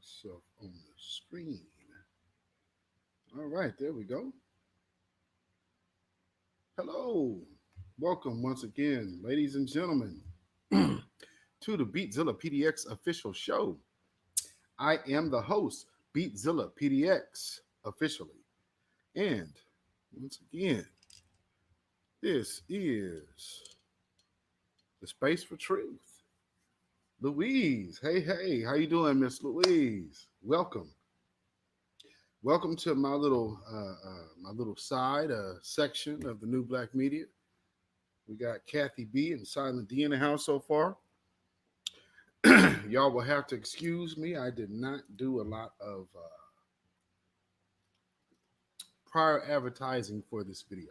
myself on the screen. All right, there we go. Hello. Welcome once again, ladies and gentlemen, to the BeatZilla official show. I am the host, BeatZilla officially. And once again, this is the space for truth. Louise, hey, how you doing, Miss Louise? Welcome. Welcome to my little side section of the New Black Media. We got Kathy B and Silent D in the house so far. Y'all will have to excuse me. I did not do a lot of prior advertising for this video.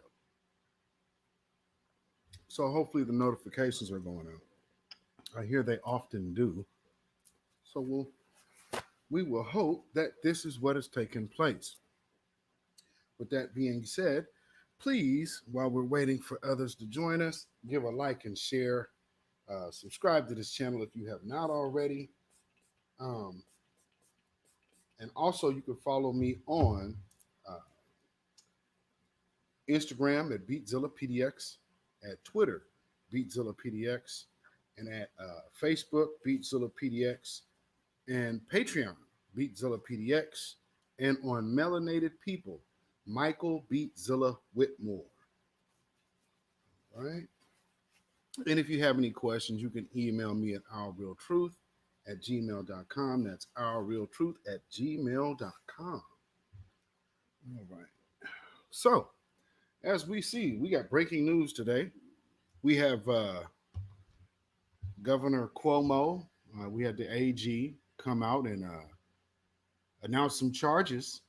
So hopefully the notifications are going out. I hear they often do. So we will hope that this is what is taking place. With that being said, please, while we're waiting for others to join us, give a like and share. Subscribe to this channel if you have not already. And also, you can follow me on Instagram at beatzillapdx, at Twitter, beatzillapdx, and at Facebook, beatzillapdx, and Patreon, beatzillapdx, and on Melanated People, Michael Beatzilla Whitmore. All right. And if you have any questions, you can email me at ourrealtruth@gmail.com. That's ourrealtruth@gmail.com. All right. So, as we see, we got breaking news today. We have Governor Cuomo. We had the AG come out and announce some charges.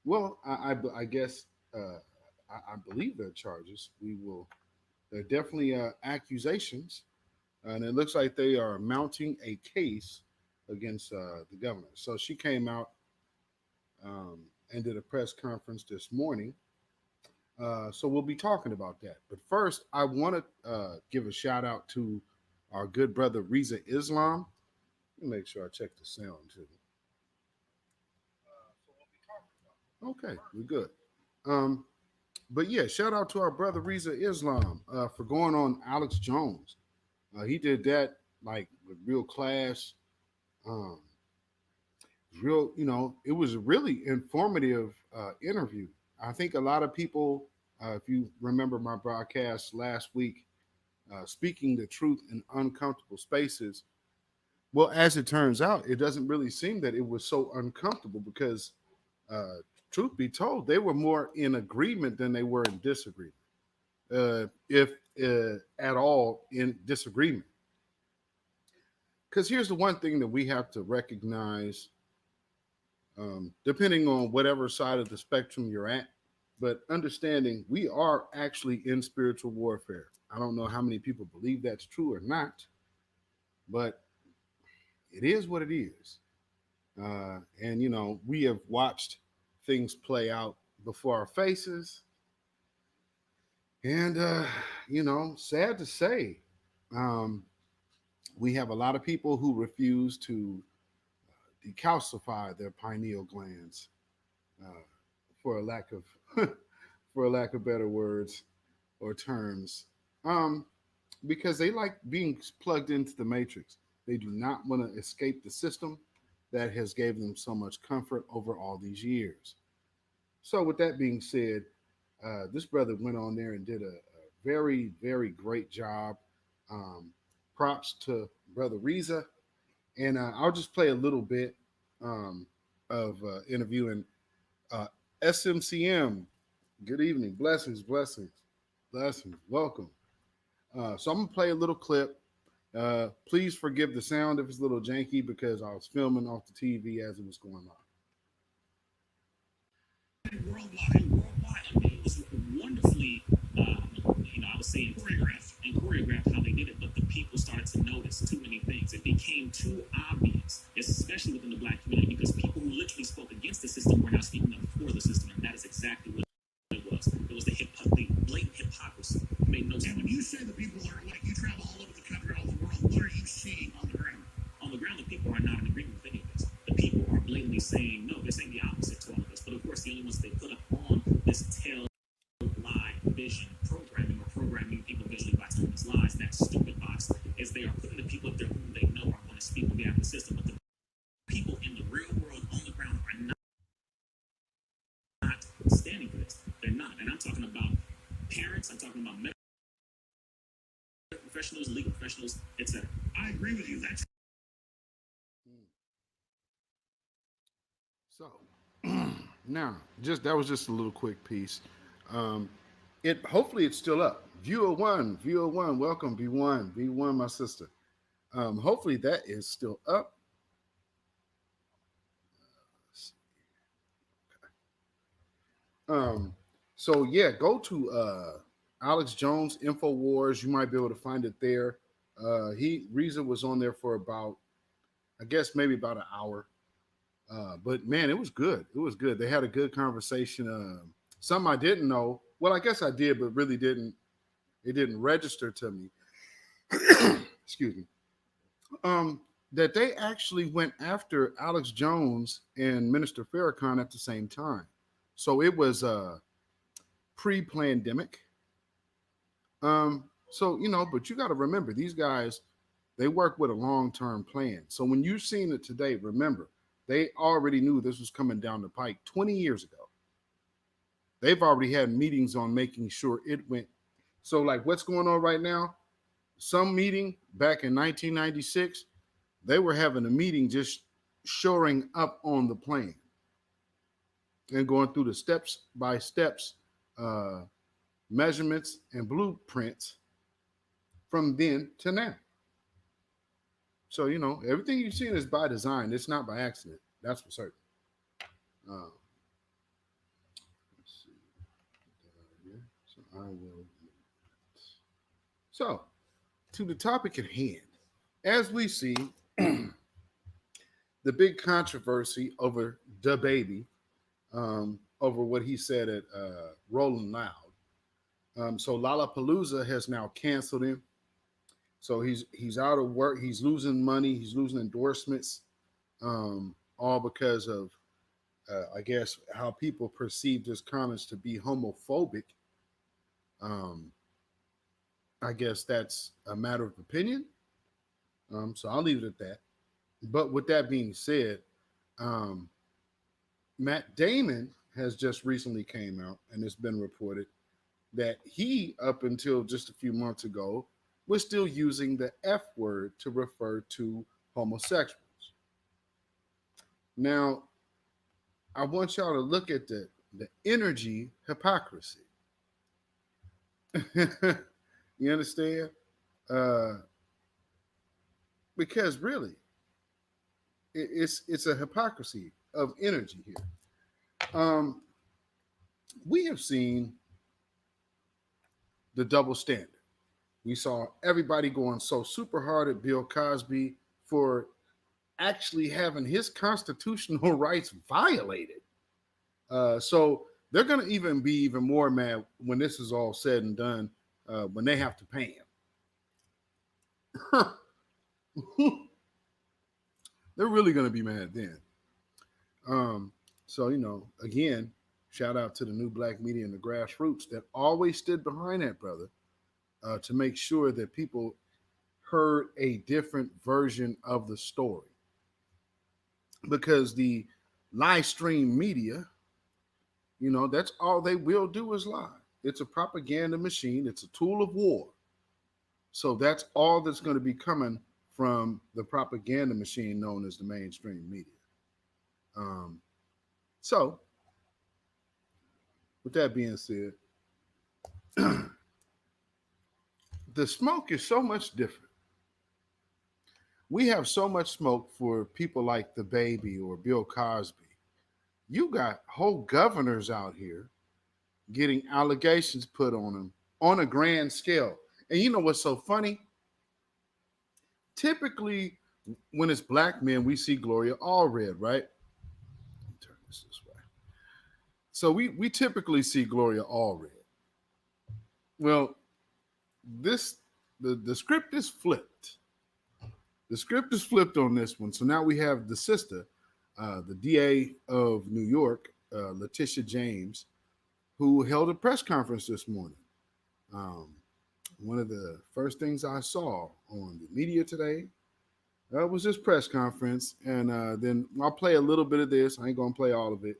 Well, I guess I believe they're charges. They're definitely accusations, and it looks like they are mounting a case against the governor. So she came out and did a press conference this morning. So we'll be talking about that. But first, I want to give a shout out to our good brother Reza Islam. Let me make sure I check the sound too. Okay, we're good. But yeah, shout out to our brother Reza Islam for going on Alex Jones. He did that like with real class. It was a really informative interview. I think a lot of people, if you remember my broadcast last week, speaking the truth in uncomfortable spaces. Well, as it turns out, it doesn't really seem that it was so uncomfortable because truth be told, they were more in agreement than they were in disagreement, if at all in disagreement. Because here's the one thing that we have to recognize, depending on whatever side of the spectrum you're at, but understanding we are actually in spiritual warfare. I don't know how many people believe that's true or not, but it is what it is. And we have watched things play out before our faces. And, sad to say, we have a lot of people who refuse to decalcify their pineal glands, for a lack of better words or terms, because they like being plugged into the matrix. They do not want to escape the system that has gave them so much comfort over all these years. So with that being said, this brother went on there and did a very, very great job. Props to Brother Reza. And I'll just play a little bit of interview. And SMCM, good evening. Blessings. Welcome. So I'm going to play a little clip. Please forgive the sound if it's a little janky because I was filming off the TV as it was going on. Worldwide. I mean, it was wonderfully, I was saying choreographed how they did it, but the people started to notice too many things. It became too obvious, especially within the Black community, because people who literally spoke against the system were now speaking up for the system, and that is exactly what it was. It was the blatant hypocrisy. It made no sense. And when you say the people are like, you travel all over the country, all over the world, what are you seeing on the ground? On the ground, the people are not in agreement with any of this. The people are blatantly literally saying, no, they're saying the opposite to all of this. But of course, the only ones they put up on this tail lie vision programming or programming people visually by telling these lies, that stupid box, is they are putting the people up there whom they know are going to speak on behalf of the system. But the people in the real world on the ground are not standing for this. They're not. And I'm talking about parents, I'm talking about medical professionals, legal professionals, etc. I agree with you. That's So now, just that was just a little quick piece. Um, it hopefully it's still up. Viewer one, welcome. V1, my sister. Hopefully that is still up. Um, so yeah, go to Alex Jones Infowars. You might be able to find it there. He Reza was on there for about, I guess maybe about an hour. But man, it was good. It was good. They had a good conversation. Some I didn't know. Well, I guess I did, but really didn't. It didn't register to me. Excuse me. That they actually went after Alex Jones and Minister Farrakhan at the same time. So it was pre-pandemic. So but you got to remember these guys, they work with a long-term plan. So when you've seen it today, remember they already knew this was coming down the pike 20 years ago. They've already had meetings on making sure it went. So like what's going on right now? Some meeting back in 1996, they were having a meeting just shoring up on the plan and going through the steps by steps measurements and blueprints from then to now. So everything you've seen is by design. It's not by accident. That's for certain. Uh, let's see. So I will. So to the topic at hand, as we see the big controversy over the baby, over what he said at Rolling Loud. So Lollapalooza has now canceled him. So he's out of work. He's losing money. He's losing endorsements, all because of, I guess, how people perceived his comments to be homophobic. I guess that's a matter of opinion. So I'll leave it at that. But with that being said, Matt Damon has just recently came out, and it's been reported that he, up until just a few months ago, was still using the F word to refer to homosexuals. Now, I want y'all to look at the energy hypocrisy. You understand? Because really, it's a hypocrisy of energy here. We have seen the double standard. We saw everybody going so super hard at Bill Cosby for actually having his constitutional rights violated. So they're going to even be even more mad when this is all said and done, when they have to pay him. They're really going to be mad then. So, again, shout out to the new black media and the grassroots that always stood behind that brother, to make sure that people heard a different version of the story. Because the live stream media, that's all they will do is lie. It's a propaganda machine. It's a tool of war. So that's all that's going to be coming from the propaganda machine known as the mainstream media. So, with that being said, the smoke is so much different. We have so much smoke for people like the baby or Bill Cosby. You got whole governors out here getting allegations put on them on a grand scale. And you know what's so funny? Typically, when it's black men, we see Gloria Allred, right? Let me turn this way. So we typically see Gloria Allred. Well, the script is flipped. The script is flipped on this one. So now we have the sister, The DA of New York, Letitia James, who held a press conference this morning. One of the first things I saw on the media today was this press conference, and then I'll play a little bit of this. I ain't gonna play all of it,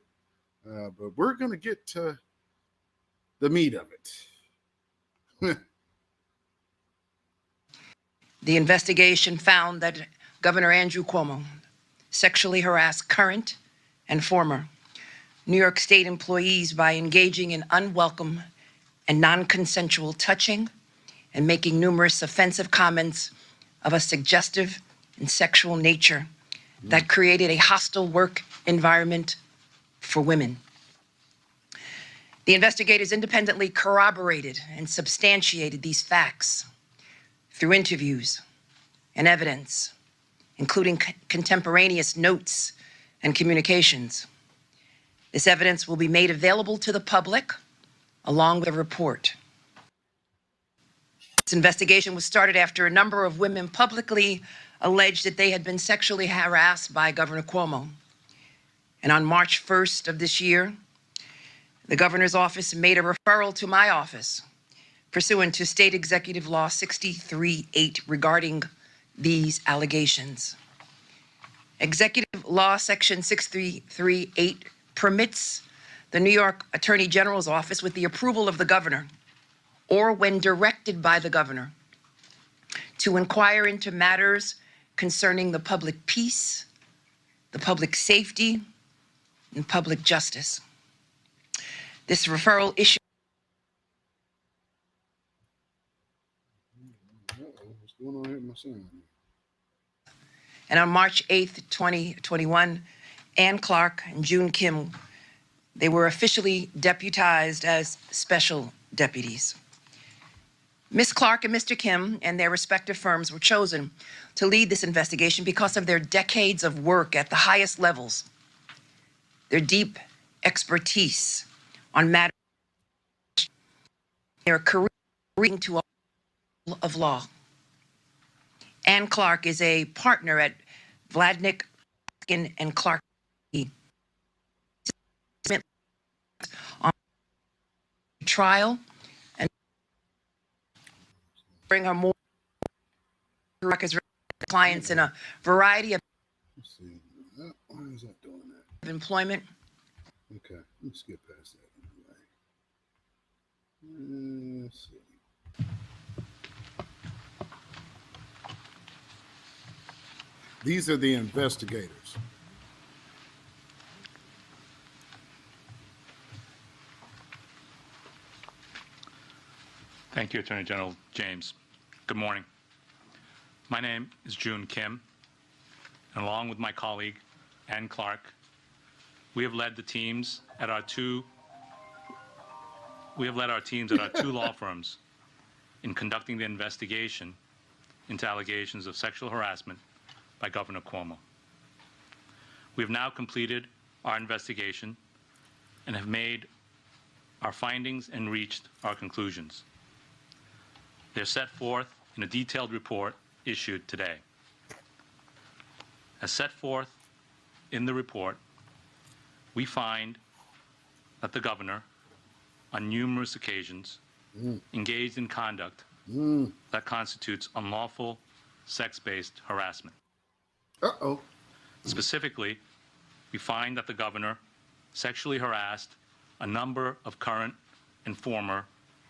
but we're gonna get to the meat of it. The investigation found that Governor Andrew Cuomo sexually harassed current and former New York State employees by engaging in unwelcome and non-consensual touching and making numerous offensive comments of a suggestive and sexual nature that created a hostile work environment for women. The investigators independently corroborated and substantiated these facts through interviews and evidence, including contemporaneous notes and communications. This evidence will be made available to the public along with a report. This investigation was started after a number of women publicly alleged that they had been sexually harassed by Governor Cuomo. And on March 1st of this year, the governor's office made a referral to my office pursuant to State Executive Law 63.8 regarding these allegations. Executive Law Section 63.8 permits the New York Attorney General's office, with the approval of the governor, or when directed by the governor, to inquire into matters concerning the public peace, the public safety, and public justice. This referral issue. What's going on here with my son? And on March 8th, 2021, Ann Clark and June Kim, they were officially deputized as special deputies. Ms. Clark and Mr. Kim and their respective firms were chosen to lead this investigation because of their decades of work at the highest levels, their deep expertise on matters, their career to a of law. Ann Clark is a partner at Vladnick and Clark on trial and bring her more clients in a variety of Let's see. Why is that doing that? employment. Okay, let's get past that anyway. Let's see. These are the investigators. Thank you, Attorney General James. Good morning. My name is June Kim, and along with my colleague, Ann Clark, we have led teams at our two law firms in conducting the investigation into allegations of sexual harassment by Governor Cuomo. We have now completed our investigation and have made our findings and reached our conclusions. They're set forth in a detailed report issued today. As set forth in the report, we find that the governor, on numerous occasions, engaged in conduct that constitutes unlawful sex-based harassment. Uh-oh. Specifically, we find that the governor sexually harassed a number of current and former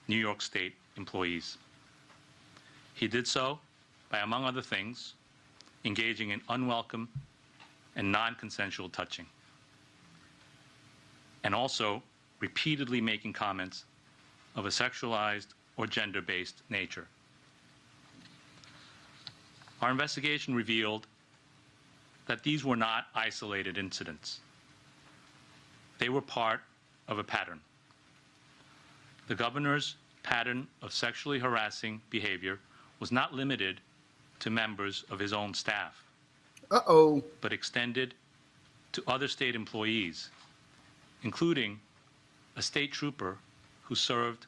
New York State employees. He did so by, among other things, engaging in unwelcome and non-consensual touching, and also repeatedly making comments of a sexualized or gender-based nature. Our investigation revealed that these were not isolated incidents. They were part of a pattern. The governor's pattern of sexually harassing behavior was not limited to members of his own staff, Uh-oh. but extended to other state employees, including a state trooper who served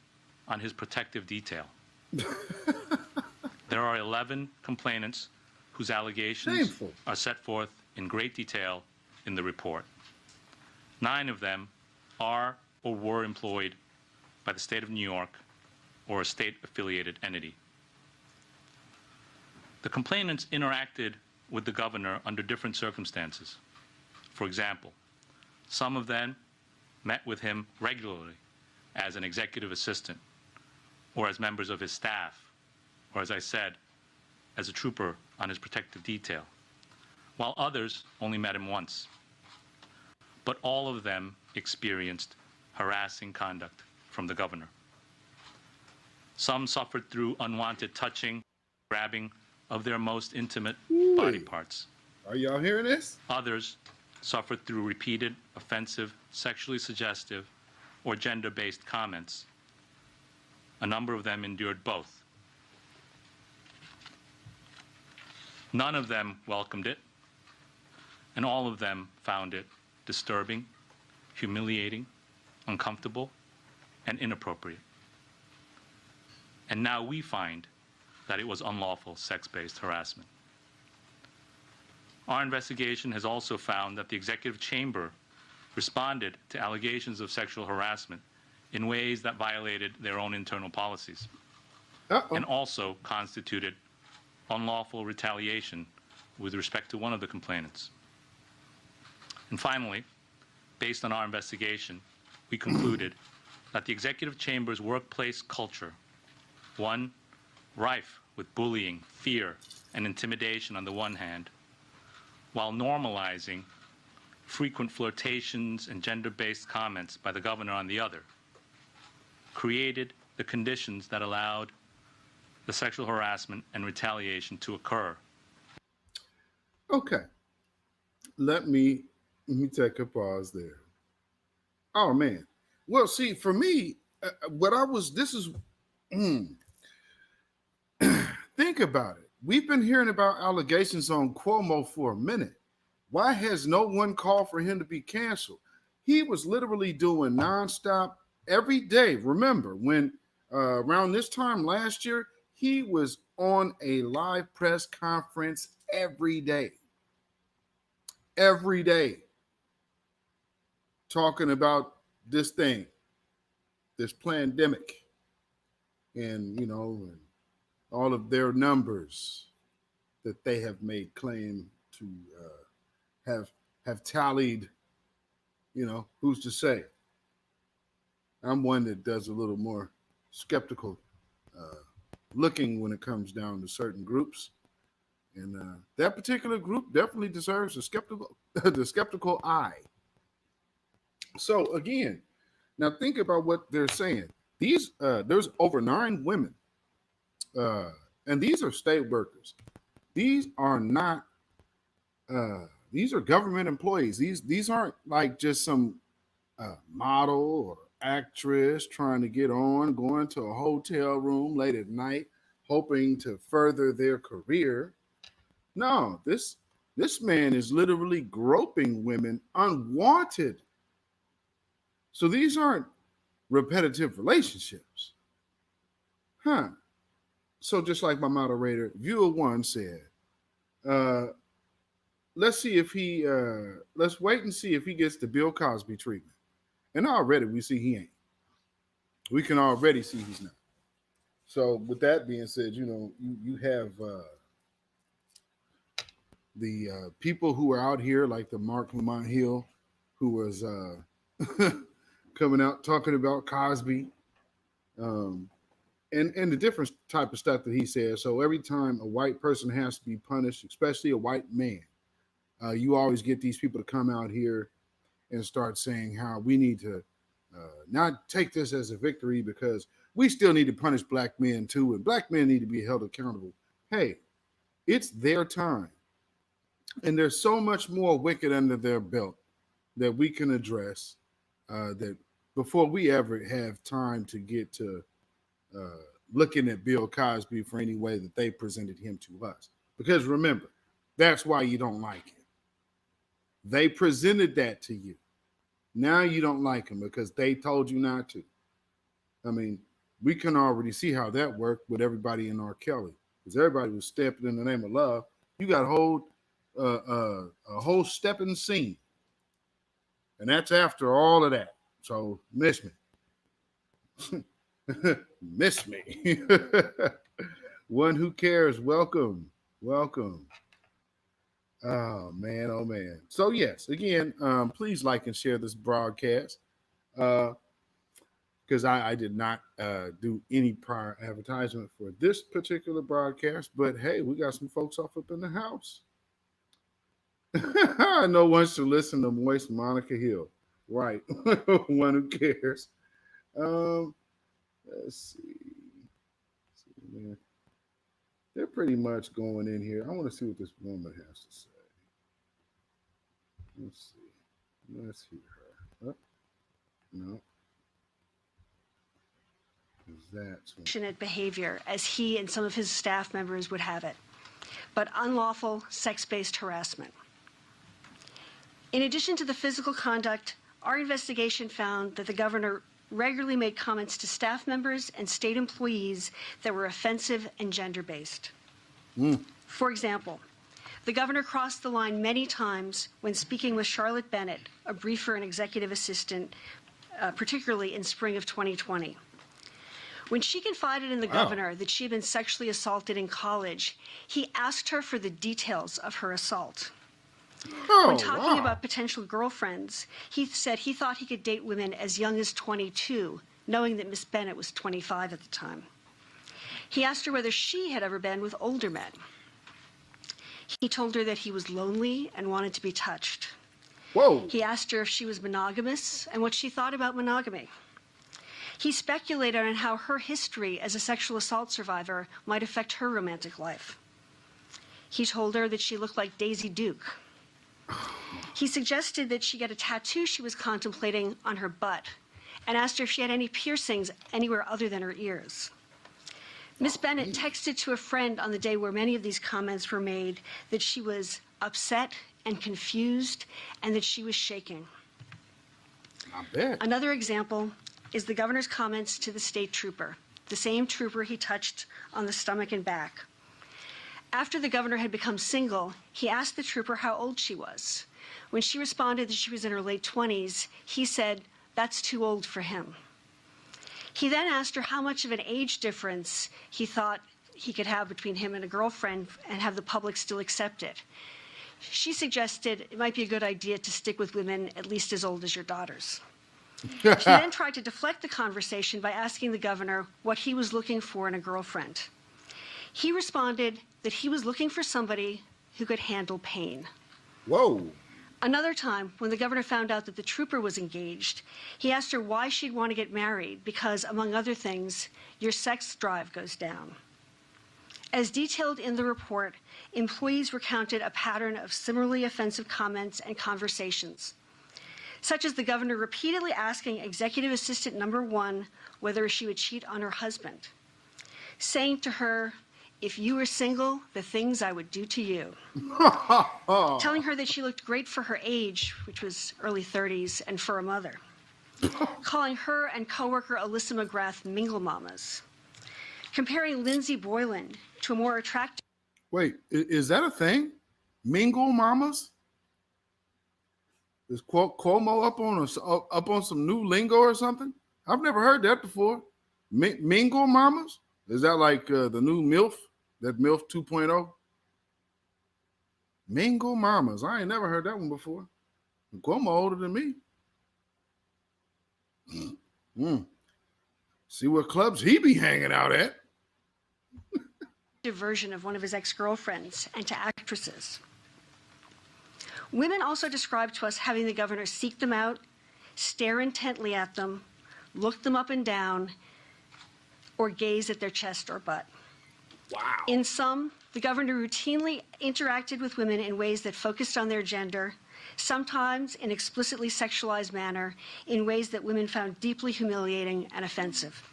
on his protective detail. There are 11 complainants whose allegations Shameful. are set forth in great detail in the report. 9 of them are or were employed by the state of New York or a state-affiliated entity. The complainants interacted with the governor under different circumstances. For example, some of them met with him regularly as an executive assistant or as members of his staff, or as I said, as a trooper on his protective detail, while others only met him once. But all of them experienced harassing conduct from the governor. Some suffered through unwanted touching, grabbing of their most intimate body parts. Are y'all hearing this? Others suffered through repeated, offensive, sexually suggestive, or gender-based comments. A number of them endured both. None of them welcomed it, and all of them found it disturbing, humiliating, uncomfortable, and inappropriate. And now we find that it was unlawful sex-based harassment. Our investigation has also found that the executive chamber responded to allegations of sexual harassment in ways that violated their own internal policies and also constituted unlawful retaliation with respect to one of the complainants. And finally, based on our investigation, we concluded that the executive chamber's workplace culture, one rife with bullying, fear, and intimidation on the one hand, while normalizing frequent flirtations and gender-based comments by the governor on the other, created the conditions that allowed the sexual harassment and retaliation to occur. Okay. Let me take a pause there. Oh man. Well, see, for me, think about it. We've been hearing about allegations on Cuomo for a minute. Why has no one called for him to be canceled? He was literally doing nonstop every day. Remember when around this time last year, he was on a live press conference every day, talking about this thing, this pandemic, and and all of their numbers that they have made claim to have tallied. Who's to say? I'm one that does a little more skeptical looking when it comes down to certain groups, and that particular group definitely deserves a skeptical eye. So again, now think about what they're saying. There's over 9 women, and these are state workers. These are not. These are government employees. These aren't like just some model or actress trying to get on, going to a hotel room late at night, hoping to further their career. No, this man is literally groping women unwanted. So these aren't repetitive relationships. So just like my moderator, viewer 1 said, let's wait and see if he gets the Bill Cosby treatment. And already we see he ain't. We can already see he's not. So with that being said, you have the people who are out here like the Mark Lamont Hill, who was coming out talking about Cosby, and the different type of stuff that he says. So every time a white person has to be punished, especially a white man, you always get these people to come out here and start saying how we need to not take this as a victory because we still need to punish black men too, and black men need to be held accountable. Hey, it's their time. And there's so much more wicked under their belt that we can address that before we ever have time to get to looking at Bill Cosby for any way that they presented him to us. Because remember, that's why you don't like him. They presented that to you. Now you don't like him because they told you not to. I mean, we can already see how that worked with everybody in R. Kelly. Because everybody was stepping in the name of love. You got a whole stepping scene And that's after all of that. So miss me. Miss me. One who cares, welcome. Welcome. Oh man, oh man. So yes, again, please like and share this broadcast. Because I did not do any prior advertisement for this particular broadcast, but hey, we got some folks off up in the house. No one should listen to Moist Monica Hill. Right. One who cares. Um, let's see. Man. They're pretty much going in here. I want to see what this woman has to say. Let's see. Let's hear her. Oh, no. That behavior, as he and some of his staff members would have it, but unlawful sex-based harassment. In addition to the physical conduct, our investigation found that the governor regularly made comments to staff members and state employees that were offensive and gender-based. For example, the governor crossed the line many times when speaking with Charlotte Bennett, a briefer and executive assistant, particularly in spring of 2020. When she confided in the governor that she had been sexually assaulted in college, he asked her for the details of her assault. When talking about potential girlfriends, he said he thought he could date women as young as 22, knowing that Miss Bennett was 25 at the time. He asked her whether she had ever been with older men. He told her that he was lonely and wanted to be touched. Whoa. He asked her if she was monogamous and what she thought about monogamy. He speculated on how her history as a sexual assault survivor might affect her romantic life. He told her that she looked like Daisy Duke. He suggested that she get a tattoo she was contemplating on her butt and asked her if she had any piercings anywhere other than her ears. Miss Bennett texted to a friend on the day where many of these comments were made that she was upset and confused and that she was shaking. I bet. Another example is the governor's comments to the state trooper, the same trooper he touched on the stomach and back. After the governor had become single, he asked the trooper how old she was. When she responded that she was in her late 20s, he said, "That's too old for him." He then asked her how much of an age difference he thought he could have between him and a girlfriend and have the public still accept it. She suggested it might be a good idea to stick with women at least as old as your daughters. She then tried to deflect the conversation by asking the governor what he was looking for in a girlfriend. He responded that he was looking for somebody who could handle pain. Whoa. Another time, when the governor found out that the trooper was engaged, he asked her why she'd want to get married because, among other things, your sex drive goes down. As detailed in the report, employees recounted a pattern of similarly offensive comments and conversations, such as the governor repeatedly asking Executive Assistant Number 1 whether she would cheat on her husband, saying to her, "If you were single, the things I would do to you." Telling her that she looked great for her age, which was early 30s, and for a mother. Calling her and coworker Alyssa McGrath mingle mamas. Comparing Lindsay Boylan to a more attractive... Wait, is that a thing? Mingle mamas? Is Cuomo up on some new lingo or something? I've never heard that before. Mingle mamas? Is that like the new MILF? That MILF 2.0? Mingle mamas. I ain't never heard that one before. Cuomo older than me. See what clubs he be hanging out at. ...version of one of his ex-girlfriends and to actresses. Women also described to us having the governor seek them out, stare intently at them, look them up and down, or gaze at their chest or butt. Wow. In sum, the governor routinely interacted with women in ways that focused on their gender, sometimes in explicitly sexualized manner, in ways that women found deeply humiliating and offensive.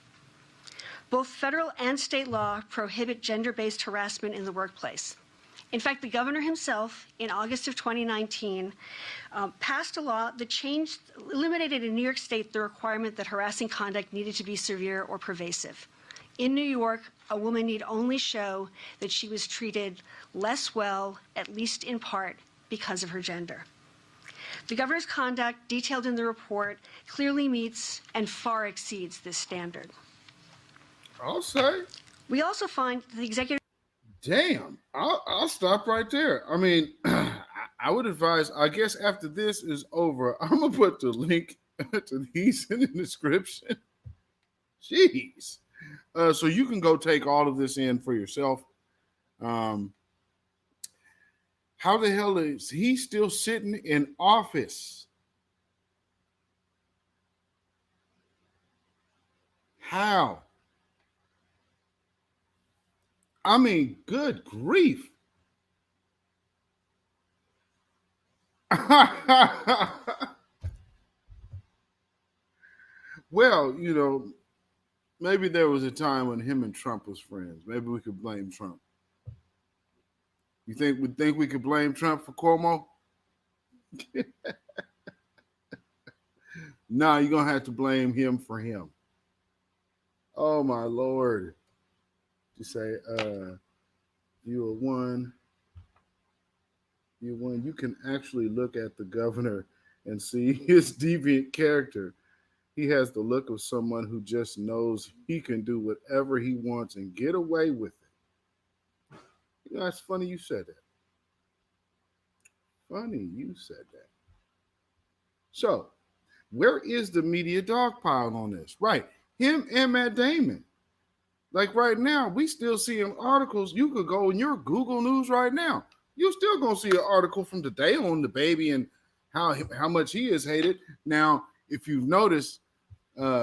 Both federal and state law prohibit gender-based harassment in the workplace. In fact, the governor himself, in August of 2019, passed a law that eliminated in New York State the requirement that harassing conduct needed to be severe or pervasive. In New York, a woman need only show that she was treated less well, at least in part, because of her gender. The governor's conduct, detailed in the report, clearly meets and far exceeds this standard. I'll say. We also find that the executive. Damn, I'll stop right there. I mean, I would advise, I guess after this is over, I'm going to put the link to these in the description. Jeez. So you can go take all of this in for yourself. How the hell is he still sitting in office? How? I mean, good grief. Well, you know, maybe there was a time when him and Trump was friends. Maybe we could blame Trump. You think we could blame Trump for Cuomo? No, you're gonna have to blame him for him. Oh my Lord. You say, you are one. You can actually look at the governor and see his deviant character. He has the look of someone who just knows he can do whatever he wants and get away with it. You know, that's funny you said that. Funny you said that. So, where is the media dogpile on this? Right. Him and Matt Damon. Like right now, we still seeing articles. You could go in your Google News right now. You're still going to see an article from today on the baby and how much he is hated. Now, if you've noticed,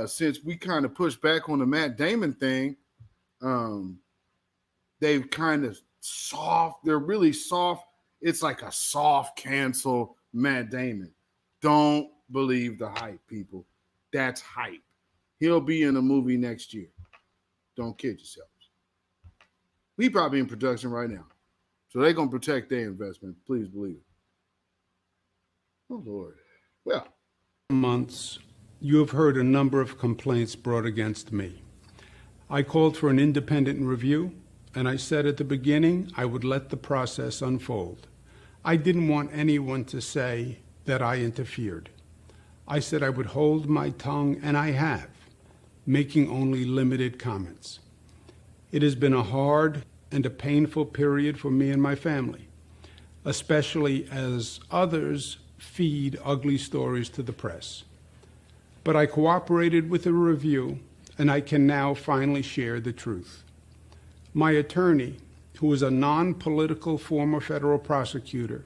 since we kind of pushed back on the Matt Damon thing, they've kind of soft. They're really soft. It's like a soft cancel Matt Damon. Don't believe the hype, people. That's hype. He'll be in a movie next year. Don't kid yourselves. We probably in production right now. So they're going to protect their investment. Please believe it. Oh, Lord. Well. Months, you have heard a number of complaints brought against me. I called for an independent review, and I said at the beginning I would let the process unfold. I didn't want anyone to say that I interfered. I said I would hold my tongue, and I have, making only limited comments. It has been a hard and a painful period for me and my family, especially as others feed ugly stories to the press. But I cooperated with the review, and I can now finally share the truth. My attorney, who is a non-political former federal prosecutor,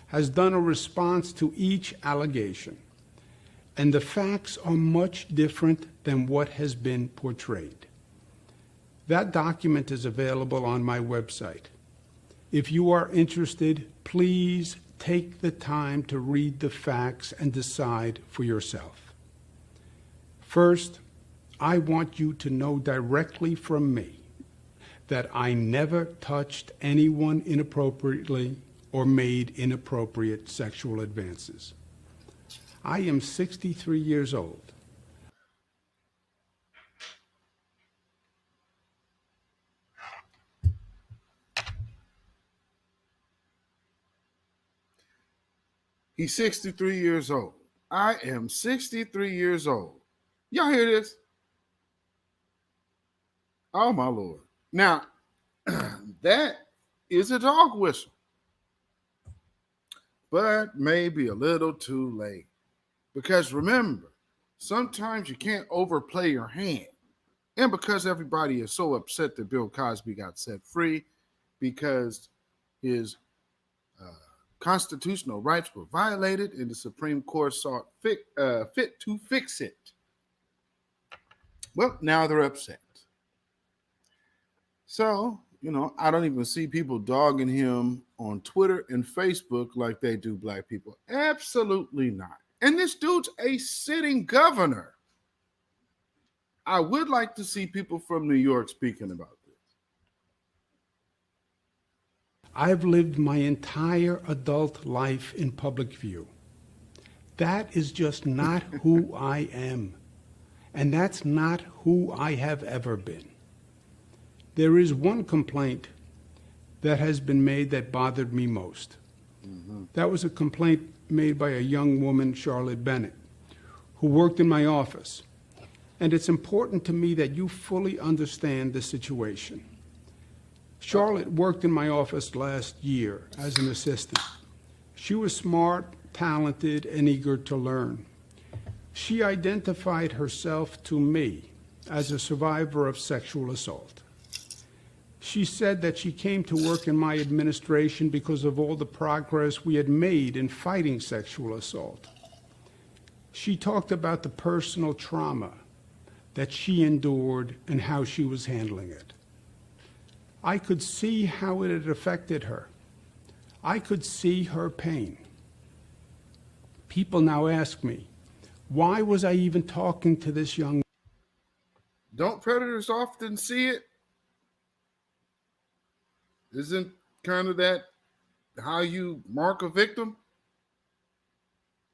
has done a response to each allegation, and the facts are much different than what has been portrayed. That document is available on my website. If you are interested, please take the time to read the facts and decide for yourself. First, I want you to know directly from me that I never touched anyone inappropriately or made inappropriate sexual advances. I am 63 years old. He's 63 years old. I am 63 years old. Y'all hear this? Oh, my Lord. Now, that is a dog whistle, but maybe a little too late. Because remember, sometimes you can't overplay your hand. And because everybody is so upset that Bill Cosby got set free because his constitutional rights were violated and the Supreme Court saw fit to fix it. Well, now they're upset. So, you know, I don't even see people dogging him on Twitter and Facebook like they do black people. Absolutely not. And this dude's a sitting governor. I would like to see people from New York speaking about this. I've lived my entire adult life in public view. That is just not who I am. And that's not who I have ever been. There is one complaint that has been made that bothered me most. That was a complaint made by a young woman, Charlotte Bennett, who worked in my office. And it's important to me that you fully understand the situation. Charlotte worked in my office last year as an assistant. She was smart, talented, and eager to learn. She identified herself to me as a survivor of sexual assault. She said that she came to work in my administration because of all the progress we had made in fighting sexual assault. She talked about the personal trauma that she endured and how she was handling it. I could see how it had affected her. I could see her pain. People now ask me, why was I even talking to this young? Don't predators often see it? Isn't kind of that how you mark a victim?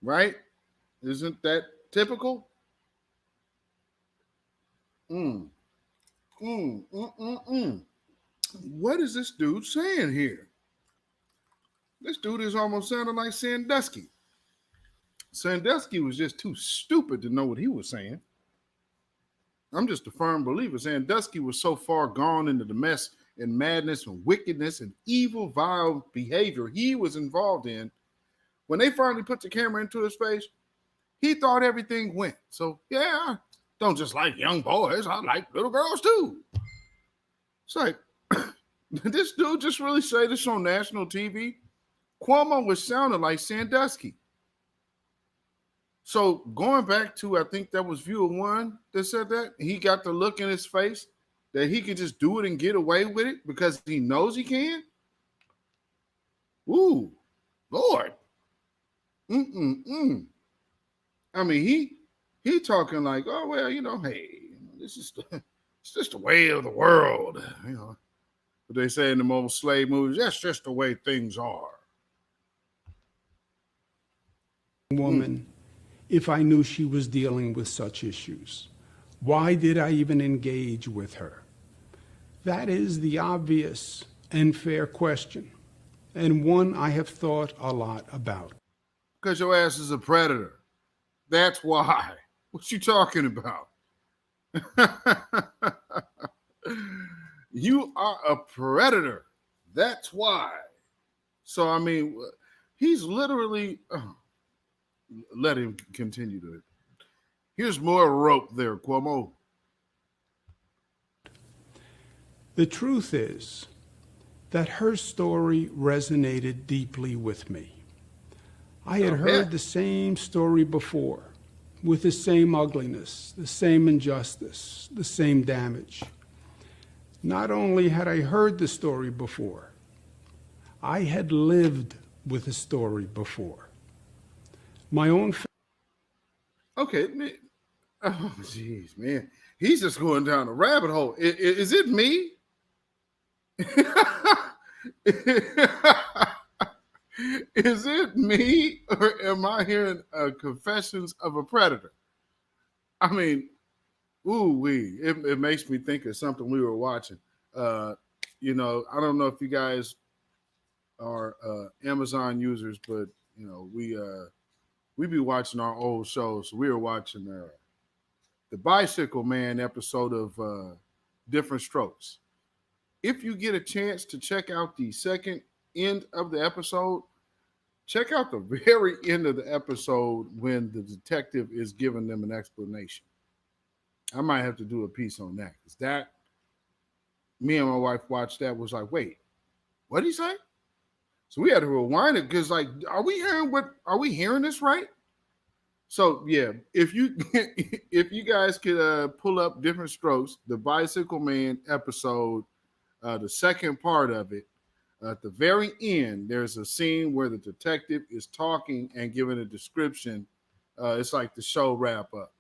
Right? Isn't that typical? What is this dude saying here? This dude is almost sounding like Sandusky. Sandusky was just too stupid to know what he was saying. I'm just a firm believer. Sandusky was so far gone into the mess and madness and wickedness and evil, vile behavior he was involved in. When they finally put the camera into his face, he thought everything went. So, yeah, I don't just like young boys. I like little girls, too. It's like, did this dude just really say this on national TV? Cuomo was sounding like Sandusky. So going back to, I think that was viewer one that said that, he got the look in his face that he could just do it and get away with it because he knows he can. Ooh, Lord. I mean, he talking like, oh, well, hey, this is it's just the way of the world. What they say in the old slave movies, that's just the way things are. Woman, if I knew she was dealing with such issues? Why did I even engage with her? That is the obvious and fair question, and one I have thought a lot about. Because your ass is a predator. That's why. What you talking about? You are a predator. That's why. So, I mean, he's literally... let him continue to it. Here's more rope there, Cuomo. The truth is that her story resonated deeply with me. I had heard the same story before, with the same ugliness, the same injustice, the same damage. Not only had I heard the story before, I had lived with the story before. My own. Okay. Oh, jeez, man. He's just going down a rabbit hole. Is it me? Is it me, or am I hearing confessions of a predator? I mean, ooh-wee. It makes me think of something we were watching. I don't know if you guys are Amazon users, but, we be watching our old shows. So we were watching the Bicycle Man episode of Different Strokes. If you get a chance to check out the second end of the episode, check out the very end of the episode when the detective is giving them an explanation. I might have to do a piece on that, because that, me and my wife watched that, was like, wait, what did he say? So we had to rewind it, because, like, are we hearing this right? So yeah, if you guys could pull up Different Strokes, the Bicycle Man episode, the second part of it, at the very end, there's a scene where the detective is talking and giving a description. It's like the show wrap up.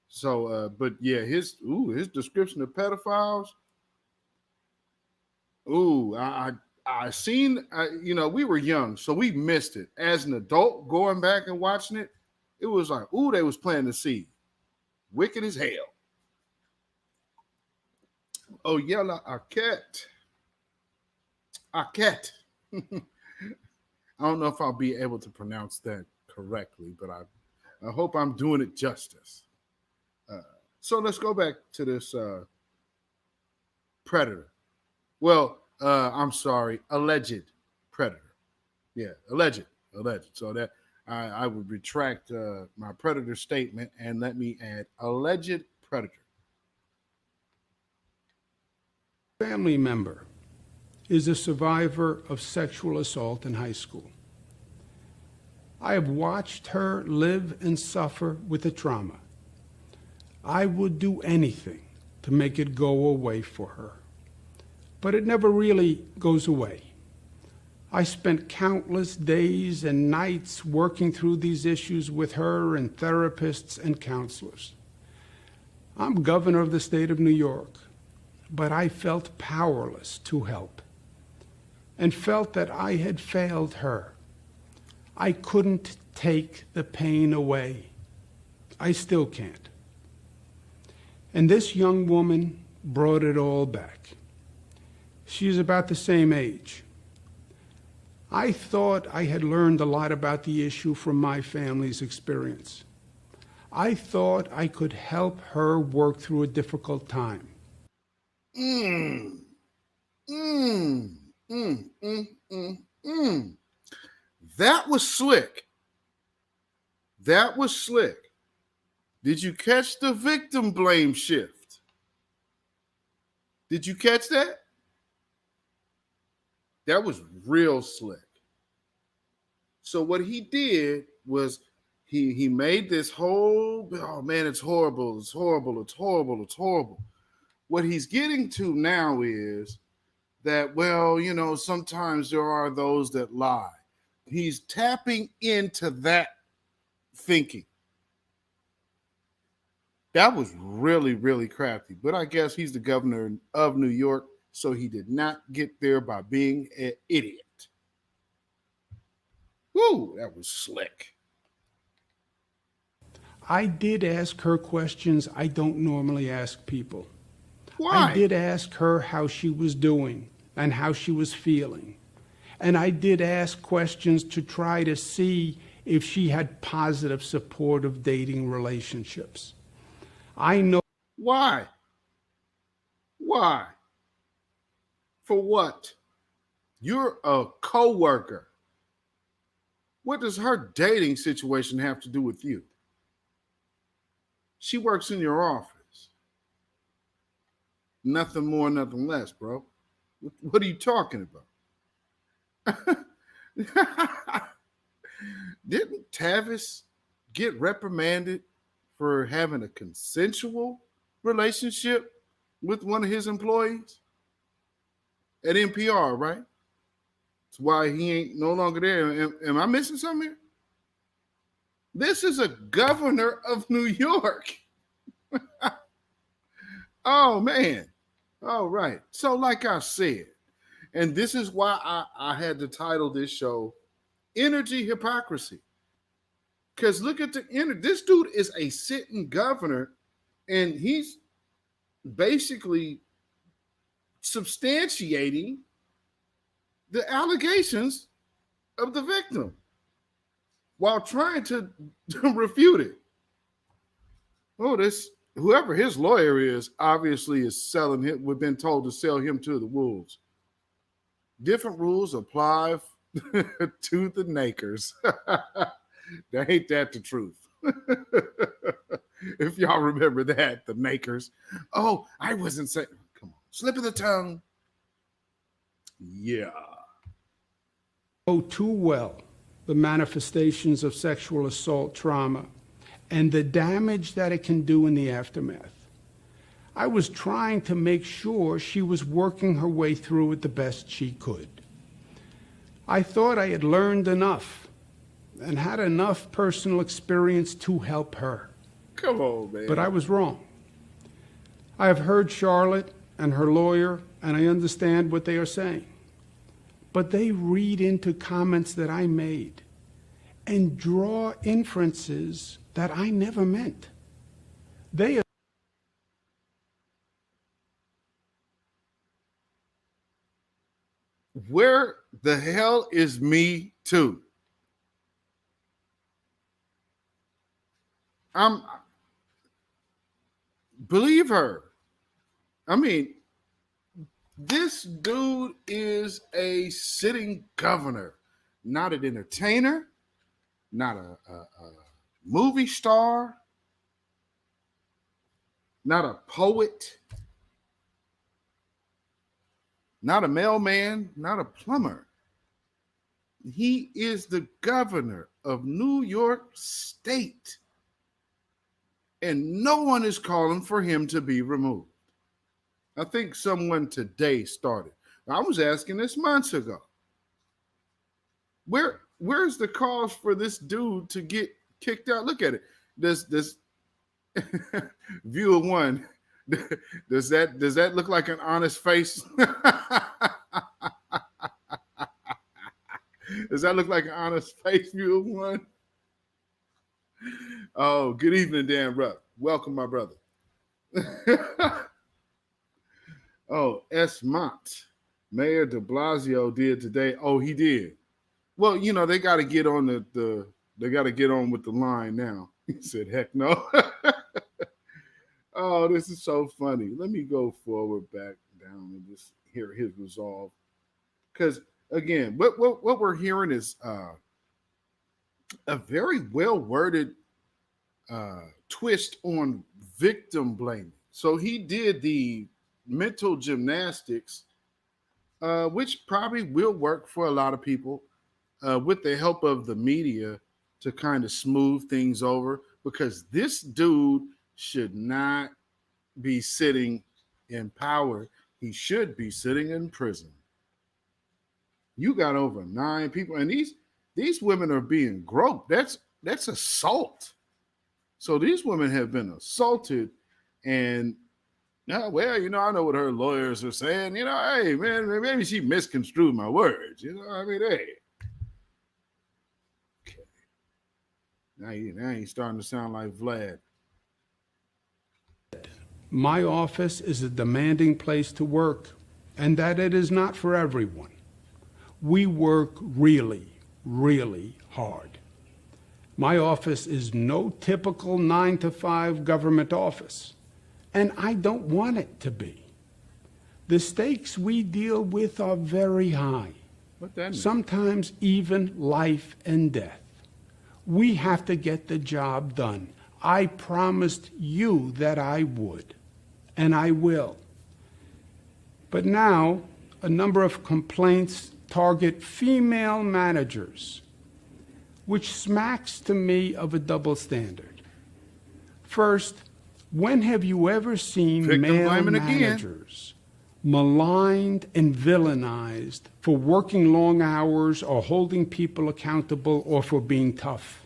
So, but yeah, his description of pedophiles. Ooh, I seen, we were young, so we missed it. As an adult, going back and watching it, it was like, ooh, they was planting the seed. Wicked as hell. Oh, yella Arquette. I don't know if I'll be able to pronounce that correctly, but I hope I'm doing it justice. So let's go back to this predator. Well, I'm sorry, alleged predator. Yeah, alleged. So that I would retract my predator statement and let me add alleged predator. Family member is a survivor of sexual assault in high school. I have watched her live and suffer with the trauma. I would do anything to make it go away for her, but it never really goes away. I spent countless days and nights working through these issues with her and therapists and counselors. I'm governor of the state of New York, but I felt powerless to help and felt that I had failed her. I couldn't take the pain away. I still can't. And this young woman brought it all back. She's about the same age. I thought I had learned a lot about the issue from my family's experience. I thought I could help her work through a difficult time. Mm, mm, mm, mm, mm, mm. That was slick. That was slick. Did you catch the victim blame shift? Did you catch that? That was real slick. So what he did was he made this whole, oh man, it's horrible, it's horrible, it's horrible, it's horrible. What he's getting to now is that, well, you know, sometimes there are those that lie. He's tapping into that thinking. That was really, really crafty. But I guess he's the governor of New York, so he did not get there by being an idiot. Woo, that was slick. I did ask her questions I don't normally ask people. Why? I did ask her how she was doing and how she was feeling. And I did ask questions to try to see if she had positive, supportive dating relationships. I know. Why? Why? For what? You're a co-worker. What does her dating situation have to do with you? She works in your office. Nothing more, nothing less, bro. What are you talking about? Didn't Tavis get reprimanded for having a consensual relationship with one of his employees at NPR, right? That's why he ain't no longer there. Am I missing something here? This is a governor of New York. Oh, man. All right. So like I said, and this is why I had to title this show Energy Hypocrisy. Because look at the energy. This dude is a sitting governor, and he's basically substantiating the allegations of the victim while trying to refute it. Oh, this whoever his lawyer is obviously is selling him. We've been told to sell him to the wolves. Different rules apply to the nakers. Ain't that the truth? If y'all remember that, the nakers. Oh, I wasn't saying. Come on, slip of the tongue. Yeah. Know too well the manifestations of sexual assault trauma and the damage that it can do in the aftermath. I was trying to make sure she was working her way through it the best she could. I thought I had learned enough and had enough personal experience to help her. Come on, man. But I was wrong. I have heard Charlotte and her lawyer, and I understand what they are saying. But they read into comments that I made and draw inferences that I never meant. They Where the hell is Me Too? I'm believe her. I mean, this dude is a sitting governor, not an entertainer, not a movie star, not a poet, not a mailman, not a plumber. He is the governor of New York State. And no one is calling for him to be removed. I think someone today started. I was asking this months ago. Where's the cause for this dude to get kicked out? Look at it. This viewer one. Does that look like an honest face? Does that look like an honest face, viewer one? Oh, good evening, Dan Rupp. Welcome, my brother. Oh, S. Mont. Mayor de Blasio did today. Oh, he did. Well, you know, they got to get on they got to get on with the line now. He said, heck no. Oh, this is so funny. Let me go forward, back, down, and just hear his resolve. Because, again, what we're hearing is a very well-worded twist on victim blaming. So he did the mental gymnastics, which probably will work for a lot of people, with the help of the media to kind of smooth things over, because this dude should not be sitting in power. He should be sitting in prison. You got over 9 people, and these women are being groped. That's assault. So these women have been assaulted, and well, you know, I know what her lawyers are saying. You know, hey, man, maybe she misconstrued my words. You know, I mean, hey. Okay. Now he's starting to sound like Vlad. My office is a demanding place to work, and that it is not for everyone. We work really, really hard. My office is no typical 9-to-5 government office, and I don't want it to be. The stakes we deal with are very high, sometimes even life and death. We have to get the job done. I promised you that I would, and I will. But now, a number of complaints target female managers, which smacks to me of a double standard. First, when have you ever seen male managers maligned and villainized for working long hours or holding people accountable or for being tough?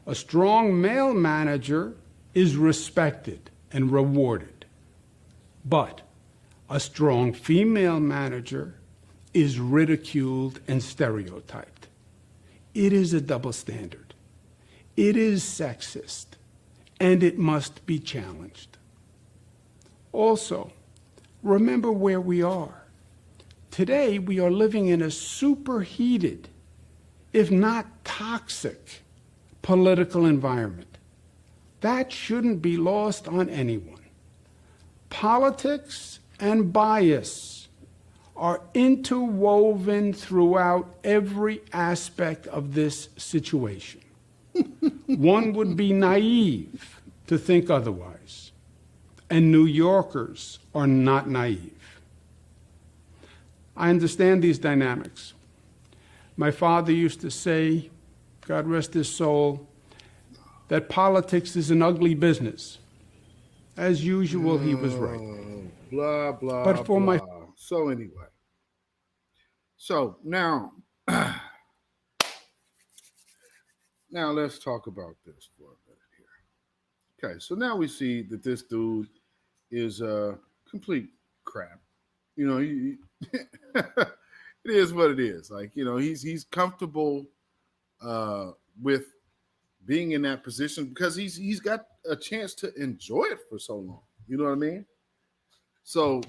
A strong male manager is respected and rewarded, but a strong female manager is ridiculed and stereotyped. It is a double standard. It is sexist, and it must be challenged. Also, remember where we are. Today, we are living in a superheated, if not toxic, political environment. That shouldn't be lost on anyone. Politics and bias are interwoven throughout every aspect of this situation. One would be naive to think otherwise, and New Yorkers are not naive. I understand these dynamics. My father used to say, God rest his soul, that politics is an ugly business. As usual, he was right. Blah, blah, but for blah. So anyway. So now let's talk about this for a minute here. Okay, so now we see that this dude is complete crap. You know, it is what it is. Like, you know, he's comfortable with being in that position because he's got a chance to enjoy it for so long. You know what I mean? So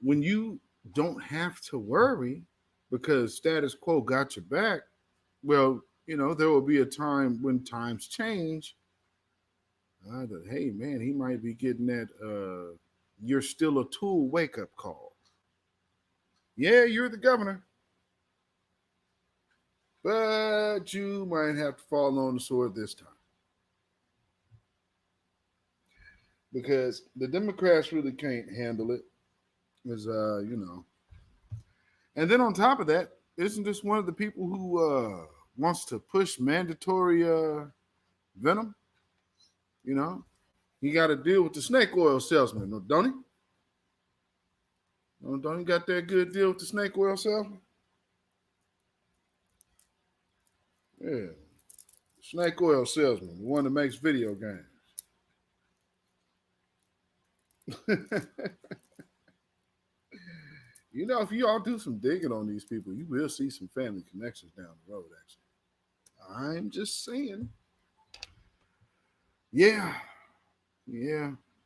when you don't have to worry because status quo got your back, well, there will be a time when times change. That, hey, man, he might be getting that you're still a tool wake up call. Yeah, you're the governor, but you might have to fall on the sword this time. Because the Democrats really can't handle it. And then on top of that, isn't this one of the people who wants to push mandatory venom? He got to deal with the snake oil salesman, don't he? Don't he got that good deal with the snake oil salesman? Yeah, snake oil salesman, the one that makes video games. If you all do some digging on these people, you will see some family connections down the road, actually. I'm just saying. Yeah.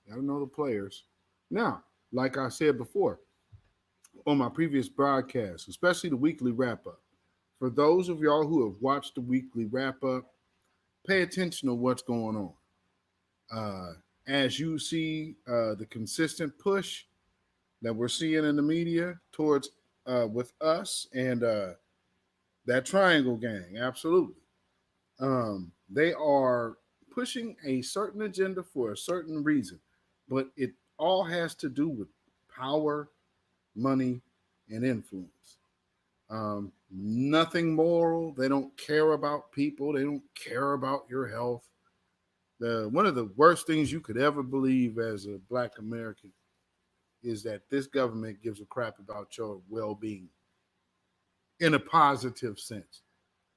Gotta know the players. Now, like I said before, on my previous broadcast, especially the weekly wrap up, for those of y'all who have watched the weekly wrap up, pay attention to what's going on. As you see the consistent push that we're seeing in the media towards with us and that triangle gang, absolutely. They are pushing a certain agenda for a certain reason, but it all has to do with power, money, and influence. Nothing moral. They don't care about people. They don't care about your health. One of the worst things you could ever believe as a Black American is that this government gives a crap about your well-being in a positive sense.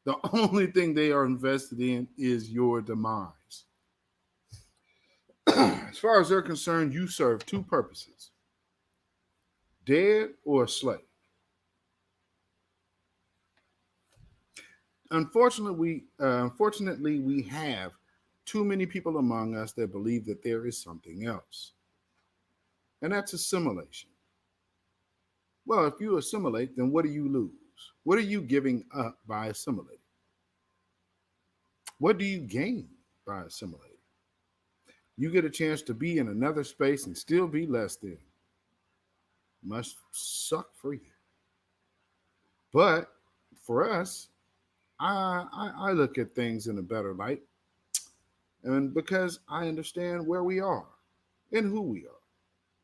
The only thing they are invested in is your demise. As far as they're concerned, you serve two purposes: dead or slave. Unfortunately, we have too many people among us that believe that there is something else, and that's assimilation. Well, if you assimilate, then what do you lose? What are you giving up by assimilating? What do you gain by assimilating? You get a chance to be in another space and still be less than. Must suck for you. But for us, I look at things in a better light. And because I understand where we are and who we are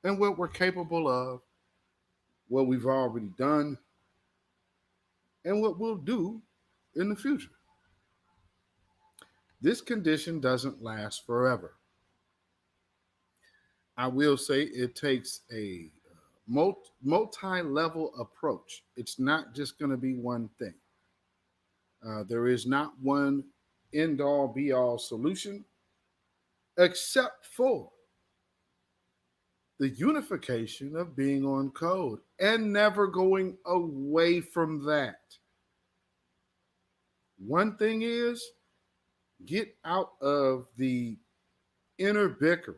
and what we're capable of, what we've already done, and what we'll do in the future. This condition doesn't last forever. I will say it takes a multi-level approach. It's not just going to be one thing. There is not one end-all, be-all solution, except for the unification of being on code and never going away from that. One thing is, get out of the inner bickering.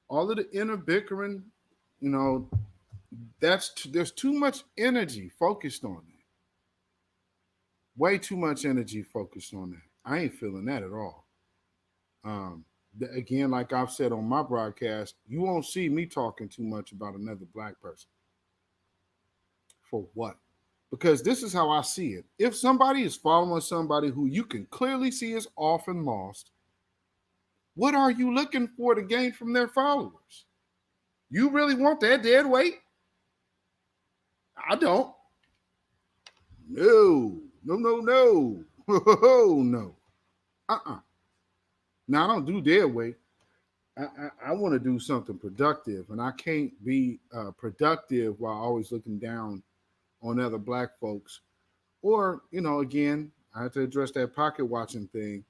All of the inner bickering, there's too much energy focused on that. Way too much energy focused on that. I ain't feeling that at all. Again, like I've said on my broadcast, you won't see me talking too much about another Black person. For what? Because this is how I see it. If somebody is following somebody who you can clearly see is off and lost, what are you looking for to gain from their followers? You really want that dead weight? I don't. No. No. No. Now, I don't do dead weight. I want to do something productive, and I can't be productive while always looking down on other Black folks. Or, again, I have to address that pocket watching thing.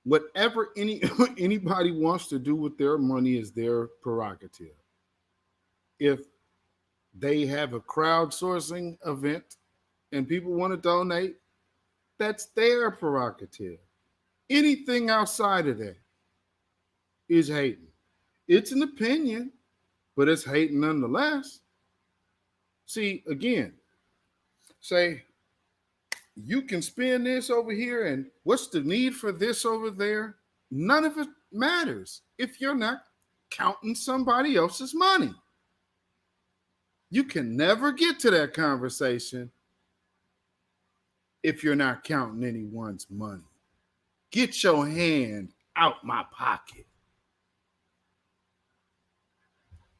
Whatever anybody wants to do with their money is their prerogative. If they have a crowdsourcing event and people want to donate, that's their prerogative. Anything outside of that is hating. It's an opinion, but it's hating nonetheless. See, again, say you can spend this over here, and what's the need for this over there? None of it matters if you're not counting somebody else's money. You can never get to that conversation if you're not counting anyone's money. Get your hand out my pocket.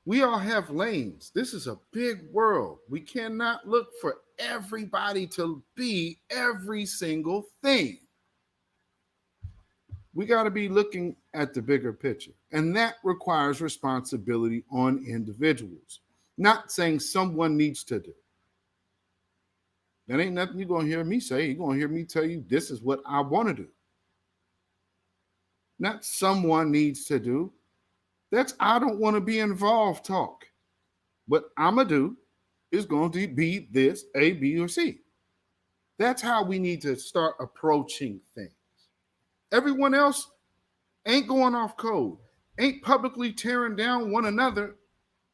We all have lanes. This is a big world. We cannot look for everybody to be every single thing. We got to be looking at the bigger picture. And that requires responsibility on individuals. Not saying someone needs to do. That ain't nothing you're going to hear me say. You're going to hear me tell you this is what I want to do. Not someone needs to do. That's I don't want to be involved talk. What I'm going to do is going to be this, A, B, or C. That's how we need to start approaching things. Everyone else ain't going off code, ain't publicly tearing down one another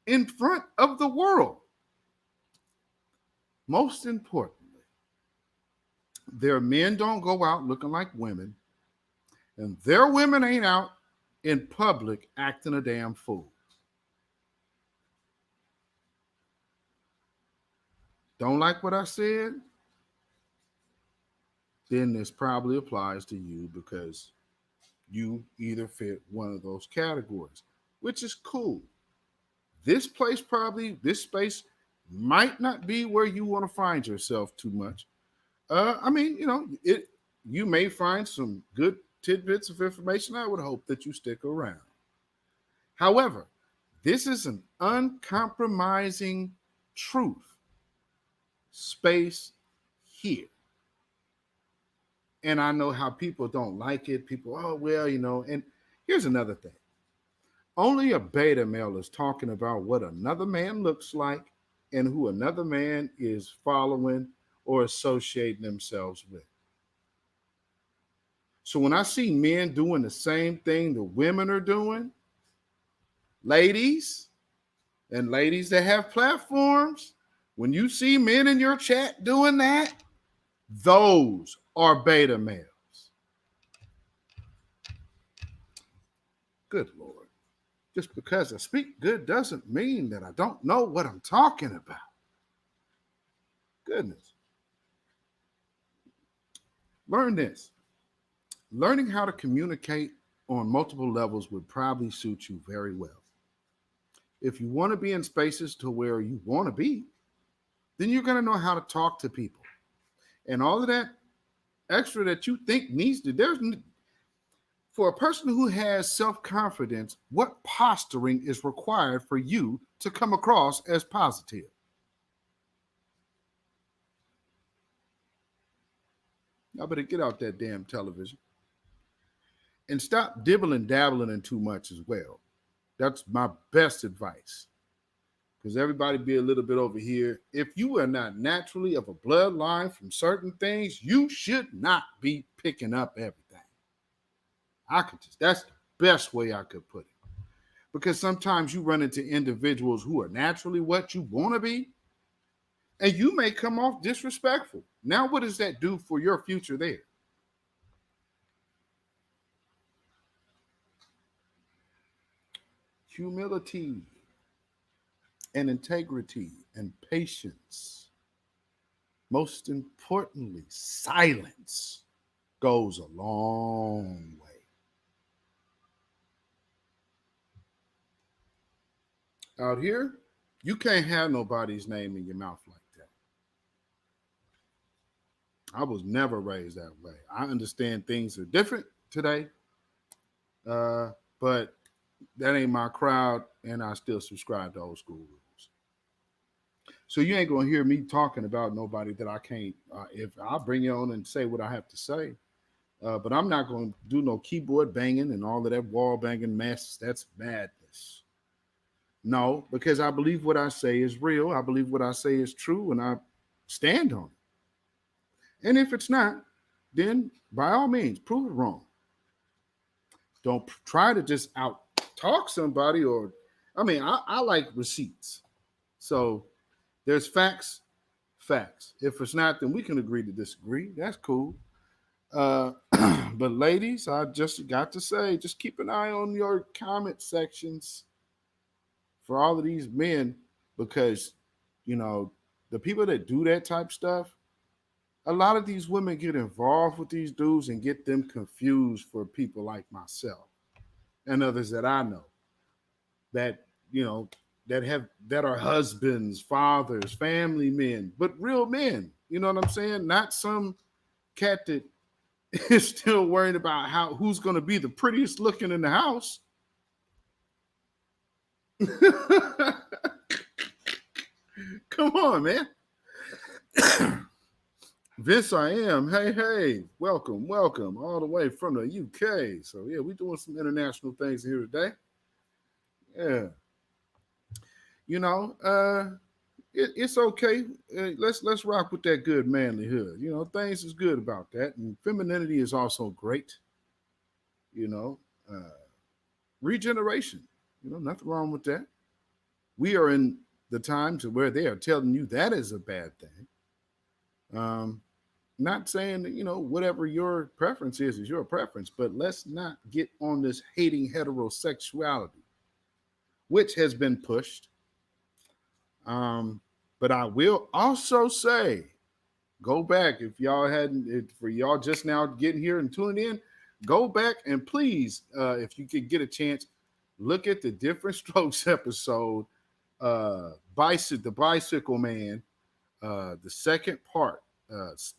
in front of the world. Most importantly, their men don't go out looking like women, and their women ain't out in public acting a damn fool. Don't like what I said? Then this probably applies to you because you either fit one of those categories, which is cool. This space might not be where you want to find yourself too much. You may find some good tidbits of information. I would hope that you stick around. However, this is an uncompromising truth space here. And I know how people don't like it. People, and here's another thing. Only a beta male is talking about what another man looks like and who another man is following or associating themselves with. So when I see men doing the same thing the women are doing, ladies that have platforms, when you see men in your chat doing that, those are beta males. Good Lord. Just because I speak good doesn't mean that I don't know what I'm talking about. Goodness. Learn this. Learning how to communicate on multiple levels would probably suit you very well. If you want to be in spaces to where you want to be, then you're going to know how to talk to people. And all of that extra that you think needs to, for a person who has self-confidence, what posturing is required for you to come across as positive? Y'all better get out that damn television. And stop dibbling dabbling in too much as well. That's my best advice. Because everybody be a little bit over here. If you are not naturally of a bloodline from certain things, you should not be picking up everything. That's the best way I could put it. Because sometimes you run into individuals who are naturally what you want to be, and you may come off disrespectful. Now, what does that do for your future there? Humility and integrity and patience. Most importantly, silence goes a long way. Out here, you can't have nobody's name in your mouth like that. I was never raised that way. I understand things are different today, but that ain't my crowd, and I still subscribe to old school rules. So you ain't gonna hear me talking about nobody that I can't. If I'll bring you on and say what I have to say, but I'm not gonna do no keyboard banging and all of that wall banging mess. That's madness. No, because I believe what I say is real. I believe what I say is true, and I stand on it. And if it's not, then by all means, prove it wrong. Don't try to just out talk somebody, I like receipts. So there's facts Facts. If it's not, then we can agree to disagree. That's cool. Uh, but ladies, I just got to say, just keep an eye on your comment sections for all of these men, because you know the people that do that type stuff, a lot of these women get involved with these dudes and get them confused for people like myself and others that I know that that are husbands, fathers, family men, but real men. You know what I'm saying? Not some cat that is still worried about who's going to be the prettiest looking in the house. Come on, man. Vince, I am. Hey, welcome, all the way from the UK. So yeah, we're doing some international things here today. Yeah, it's okay. Let's rock with that good manlyhood. Things is good about that, and femininity is also great. You know, regeneration. Nothing wrong with that. We are in the time to where they are telling you that is a bad thing. Not saying that, whatever your preference is your preference, but let's not get on this hating heterosexuality, which has been pushed. But I will also say, go back for y'all just now getting here and tuning in, go back and please, if you could get a chance, look at the Different Strokes episode, the Bicycle Man, the second part. It's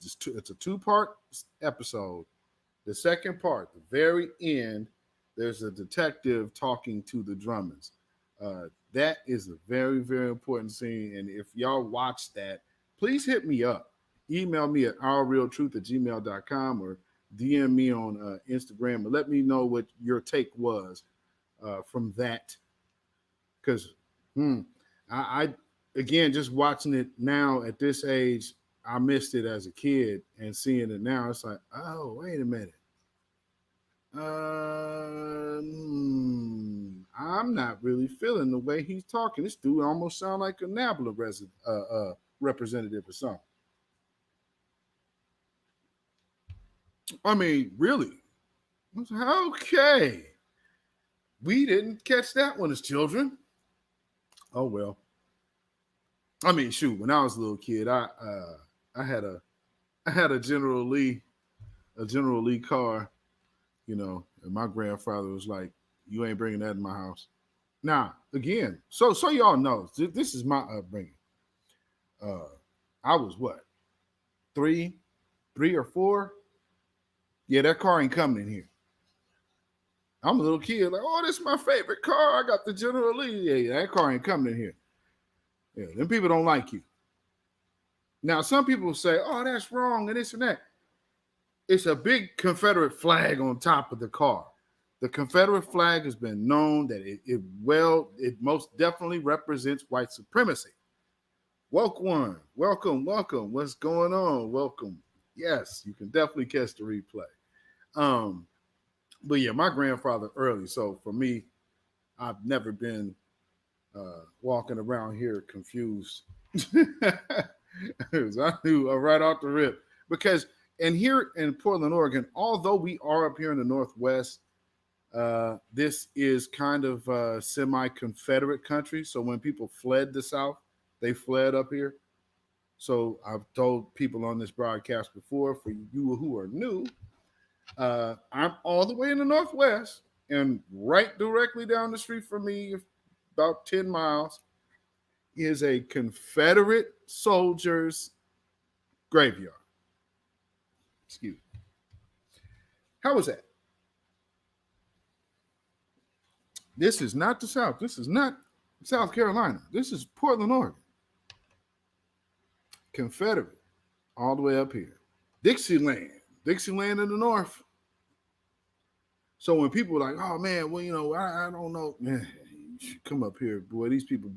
a two-part episode. The second part, the very end, there's a detective talking to the Drummonds. That is a very, very important scene. And if y'all watch that, please hit me up. Email me at ourrealtruth@gmail.com or DM me on Instagram and let me know what your take was from that. Because I again, just watching it now at this age, I missed it as a kid, and seeing it now, it's like, oh, wait a minute. I'm not really feeling the way he's talking. This dude almost sounds like a NABLA representative or something. I mean, really? Okay. We didn't catch that one as children. Oh, well. I mean, shoot, when I was a little kid, I had a General Lee car, and my grandfather was like, "You ain't bringing that in my house." Now, again, so y'all know, this is my upbringing. I was what, three or four? Yeah, that car ain't coming in here. I'm a little kid, like, oh, this is my favorite car. I got the General Lee. Yeah, that car ain't coming in here. Yeah, them people don't like you. Now, some people say, oh, that's wrong and this and that. It's a big Confederate flag on top of the car. The Confederate flag has been known that it most definitely represents white supremacy. Welcome. What's going on? Welcome. Yes, you can definitely catch the replay. But yeah, my grandfather early. So for me, I've never been walking around here confused. I knew right off the rip. Because, and here in Portland, Oregon, although we are up here in the Northwest, this is kind of a semi-Confederate country. So when people fled the South, they fled up here. So I've told people on this broadcast before, for you who are new, I'm all the way in the Northwest, and right directly down the street from me, about 10 miles, is a Confederate soldiers' graveyard. Excuse me. How was that? This is not the South. This is not South Carolina. This is Portland, Oregon. Confederate, all the way up here. Dixieland in the north. So when people are like, oh man, well, I don't know, man, you should come up here, boy. These people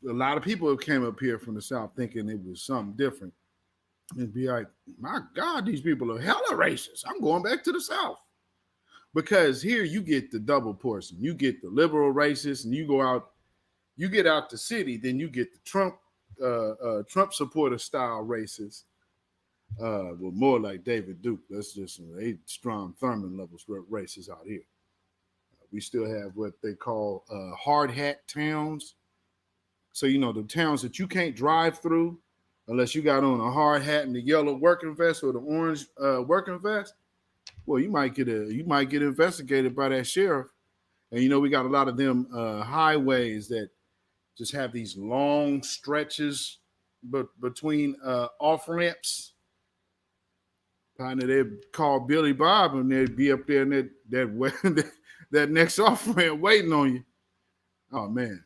a lot of people came up here from the South thinking it was something different. And be like, my God, these people are hella racist. I'm going back to the South. Because here you get the double portion. You get the liberal racist, and you get out the city, then you get the Trump Trump supporter style racists. Well, more like David Duke. That's just a Strom Thurmond levels racists out here. We still have what they call hard hat towns. So, the towns that you can't drive through unless you got on a hard hat and the yellow working vest or the orange working vest. Well, you might get investigated by that sheriff. And we got a lot of them highways that just have these long stretches between off ramps. Kind of, they'd call Billy Bob and they'd be up there in that next off ramp waiting on you. Oh man,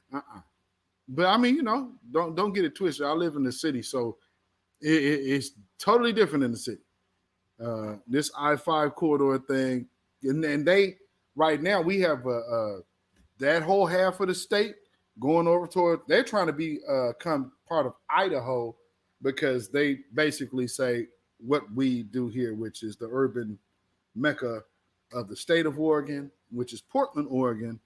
But I mean, don't get it twisted. I live in the city, so it's totally different in the city. This I-5 corridor thing, and they right now we have that whole half of the state going over toward. They're trying to become part of Idaho because they basically say what we do here, which is the urban mecca of the state of Oregon, which is Portland, Oregon.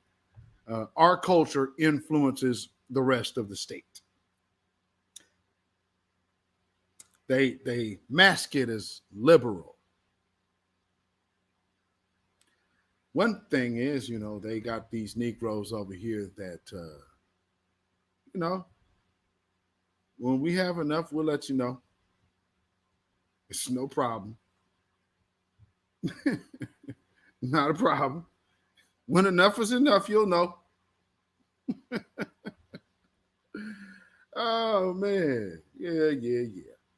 Our culture influences the rest of the state. They mask it as liberal. One thing is, they got these Negroes over here that, when we have enough, we'll let you know. It's no problem. Not a problem. When enough is enough, you'll know. Oh, man. Yeah.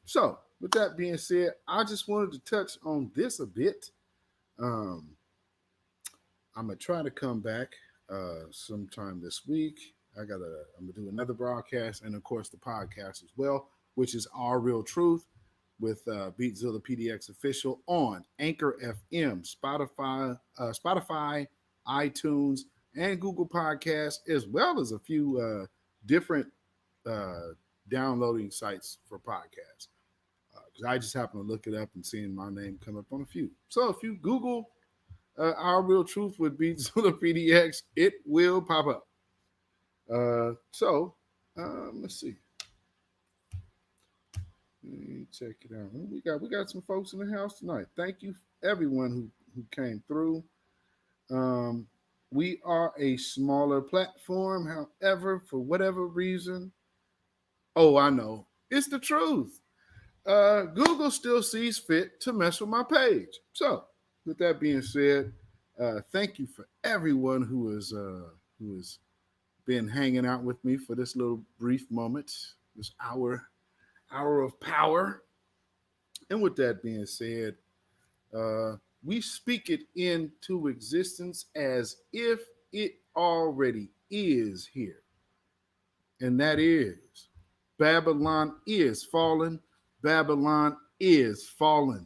So, with that being said, I just wanted to touch on this a bit. I'm going to try to come back sometime this week. I'm going to do another broadcast and, of course, the podcast as well, which is Our Real Truth with beatzillapdx official on Anchor FM, Spotify, iTunes, and Google Podcasts, as well as a few different downloading sites for podcasts. Because I just happened to look it up and seeing my name come up on a few. So if you Google Our Real Truth with beatzillapdx, it will pop up. Let's see. Let me check it out. We got some folks in the house tonight. Thank you everyone who came through. We are a smaller platform. However, for whatever reason, I know. It's the truth. Google still sees fit to mess with my page. So, with that being said, thank you for everyone who has been hanging out with me for this little brief moment, this hour of power. And with that being said, we speak it into existence as if it already is here. And that is, Babylon is fallen. Babylon is fallen.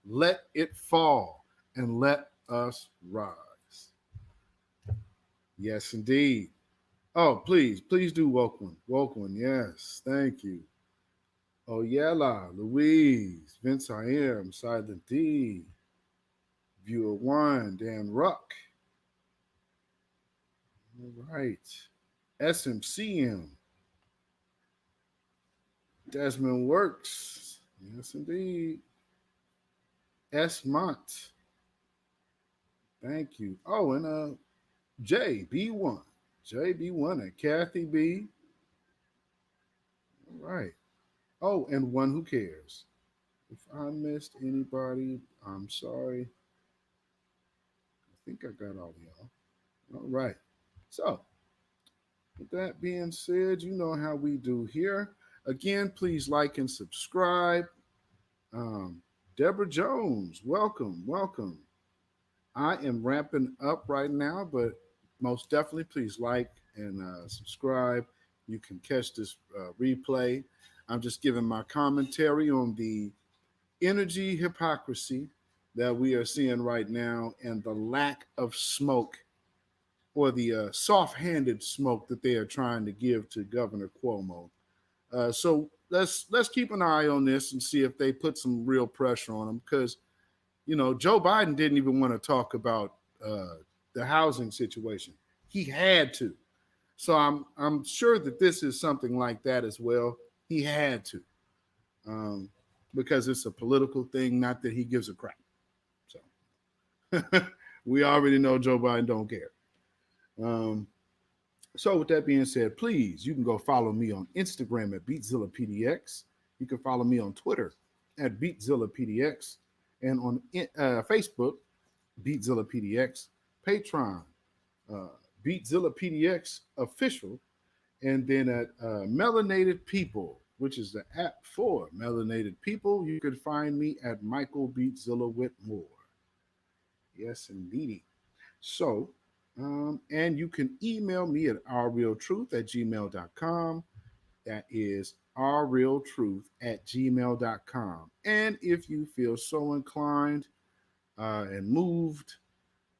Let it fall and let us rise. Yes, indeed. Oh, please do woke one. Yes, thank you. Oh, Yella, Louise, Vince I Am, Silent D, Viewer One, Dan Ruck. All right. SMCM. Desmond Works. Yes, indeed. S. Mont. Thank you. Oh, and JB1. JB1 and Kathy B. All right. Oh, and One Who Cares. If I missed anybody, I'm sorry. I think I got all of y'all. All right. So, with that being said, you know how we do here. Again, please like and subscribe. Deborah Jones, welcome. I am ramping up right now, but most definitely please like and subscribe. You can catch this replay. I'm just giving my commentary on the energy hypocrisy that we are seeing right now and the lack of smoke or the soft-handed smoke that they are trying to give to Governor Cuomo. So let's keep an eye on this and see if they put some real pressure on him, because Joe Biden didn't even want to talk about the housing situation. He had to. So I'm sure that this is something like that as well. He had to, because it's a political thing. Not that he gives a crap. So we already know Joe Biden don't care. So with that being said, please, you can go follow me on Instagram at beatzillapdx. You can follow me on Twitter at beatzillapdx, and on Facebook, beatzillapdx, Patreon, beatzillapdx official, and then at Melanated People, which is the app for melanated people. You could find me at Michael Beatzilla Whitmore. Yes, indeed. So, and you can email me at ourrealtruth@gmail.com. That is ourrealtruth@gmail.com. And if you feel so inclined and moved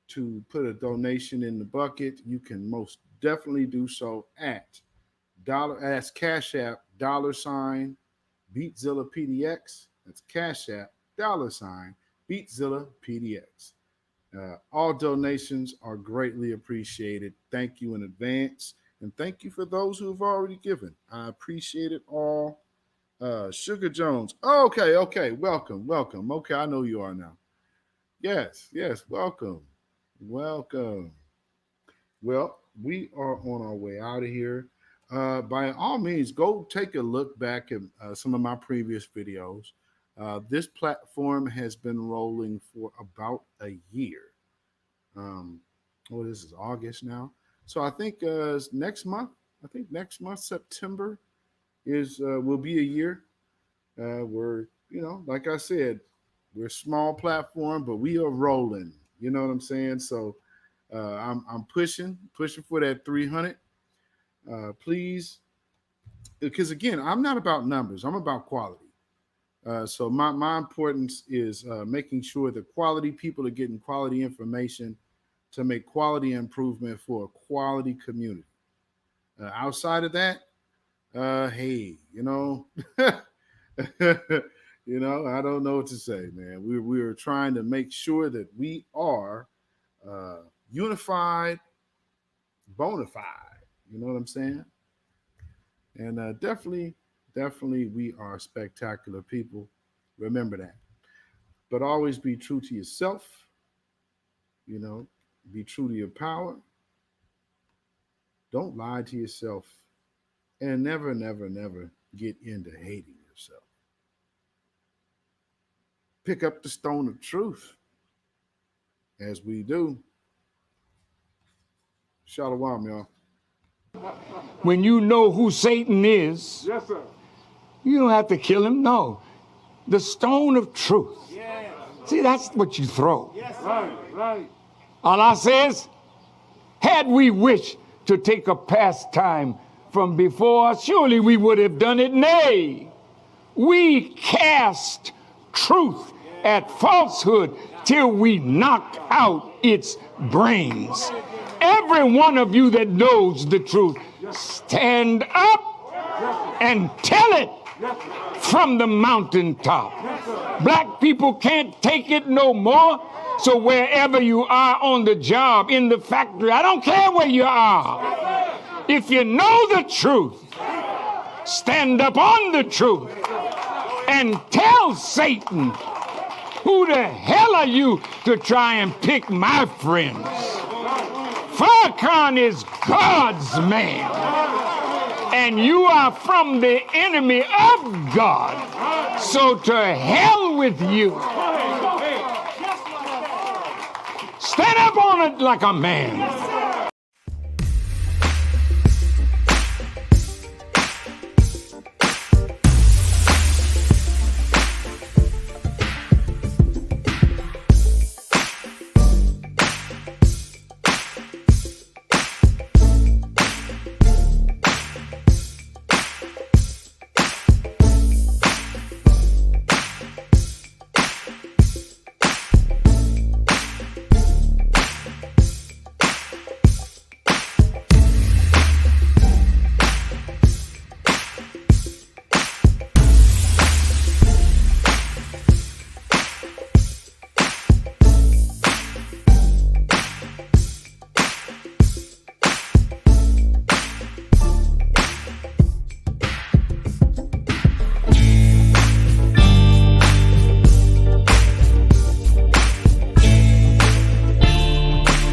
to put a donation in the bucket, you can most definitely do so at CashApp $beatzillapdx. That's CashApp $beatzillapdx. All donations are greatly appreciated. Thank you in advance. And thank you for those who have already given. I appreciate it all. Sugar Jones. Okay. Welcome. Okay, I know you are now. Yes. Welcome. Well, we are on our way out of here. By all means, go take a look back at some of my previous videos. This platform has been rolling for about a year. This is August now. So I think next month, September will be a year. We're, like I said, we're a small platform, but we are rolling. You know what I'm saying? So I'm pushing for that 300. Please, because again, I'm not about numbers. I'm about quality. So my importance is making sure that quality people are getting quality information to make quality improvement for a quality community. Outside of that, hey, I don't know what to say, man. We are trying to make sure that we are unified, bona fide. You know what I'm saying? And definitely, we are spectacular people. Remember that. But always be true to yourself. Be true to your power. Don't lie to yourself. And never get into hating yourself. Pick up the stone of truth. As we do. Shalom, y'all. When you know who Satan is, Yes, sir. you don't have to kill him. No. The stone of truth. Yes. See, that's what you throw. Yes, right. Allah says, had we wished to take a pastime from before, surely we would have done it. Nay, we cast truth at falsehood till we knocked out its brains. Every one of you that knows the truth, stand up and tell it from the mountaintop. Black people can't take it no more. So wherever you are on the job, in the factory, I don't care where you are. If you know the truth, stand up on the truth and tell Satan, who the hell are you to try and pick my friends? Farrakhan is God's man, and you are from the enemy of God. So to hell with you. Stand up on it like a man.